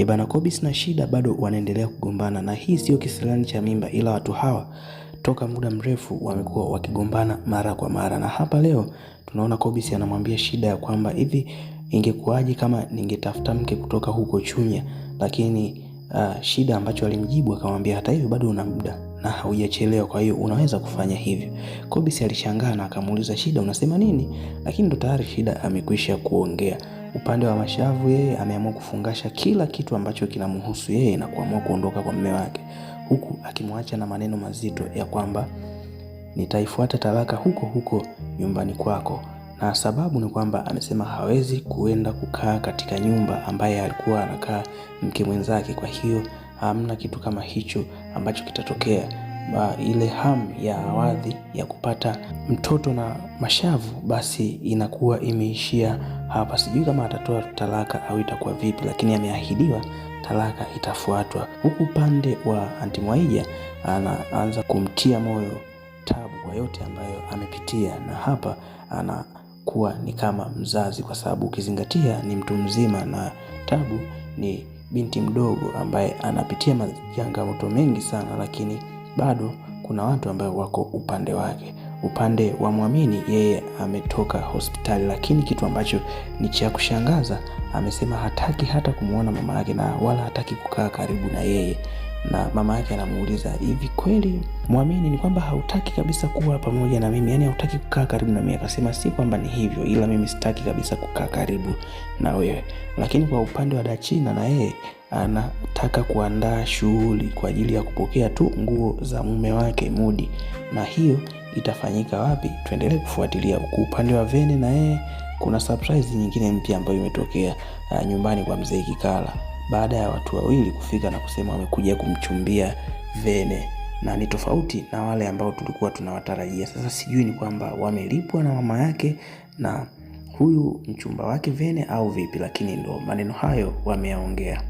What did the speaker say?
Bana, Kobisi na Shida bado wanaendelea kugombana, na hii sio kisirani cha mimba, ila watu hawa toka muda mrefu wamekuwa wakigombana mara kwa mara. Na hapa leo tunaona Kobisi anamwambia Shida ya kwamba hivi ingekuwaje kama ningetafuta mke kutoka huko Chunya, lakini Shida ambacho alimjibu akamwambia hata hivyo bado una muda na haujachelewa, kwa hiyo unaweza kufanya hivyo. Kobisi alishangaa na akamuuliza Shida, unasema nini? Lakini ndo tayari Shida amekwisha kuongea. Upande wa Mashavu, yeye ameamua kufungasha kila kitu ambacho kinamhusu yeye na kuamua kuondoka kwa mume wake, huku akimwacha na maneno mazito ya kwamba nitaifuata talaka huko huko nyumbani kwako. Na sababu ni kwamba amesema hawezi kuenda kukaa katika nyumba ambaye alikuwa anakaa mke mwenzake, kwa hiyo hamna kitu kama hicho ambacho kitatokea. Ile hamu ya Awadhi ya kupata mtoto na Mashavu basi inakuwa imeishia hapa. Sijui kama atatoa talaka au itakuwa vipi, lakini ameahidiwa talaka itafuatwa. Huku upande wa Aunti Mwaija anaanza kumtia moyo Tabu kwa yote ambayo amepitia, na hapa anakuwa ni kama mzazi, kwa sababu ukizingatia ni mtu mzima na Tabu ni binti mdogo ambaye anapitia changamoto mengi sana, lakini bado kuna watu ambao wako upande wake. Upande wa Mwamini, yeye ametoka hospitali, lakini kitu ambacho ni cha kushangaza, amesema hataki hata kumuona mama yake na wala hataki kukaa karibu na yeye. Na mama yake anamuuliza, hivi kweli Mwamini ni kwamba hautaki kabisa kuwa pamoja na mimi, yani hautaki kukaa karibu na mimi? Akasema si kwamba ni hivyo, ila mimi sitaki kabisa kukaa karibu na wewe. Lakini kwa upande wa Dachina, na yeye anataka kuandaa shughuli kwa ajili ya kupokea tu nguo za mume wake Mudi, na hiyo itafanyika wapi? Tuendelee kufuatilia. Huko upande wa Vene, na yeye kuna surprise nyingine mpya ambayo imetokea nyumbani kwa Mzee Kikala, baada ya watu wawili kufika na kusema wamekuja kumchumbia Vene, na ni tofauti na wale ambao tulikuwa tunawatarajia. Sasa sijui ni kwamba wamelipwa na mama yake na huyu mchumba wake Vene au vipi, lakini ndo maneno hayo wameyaongea.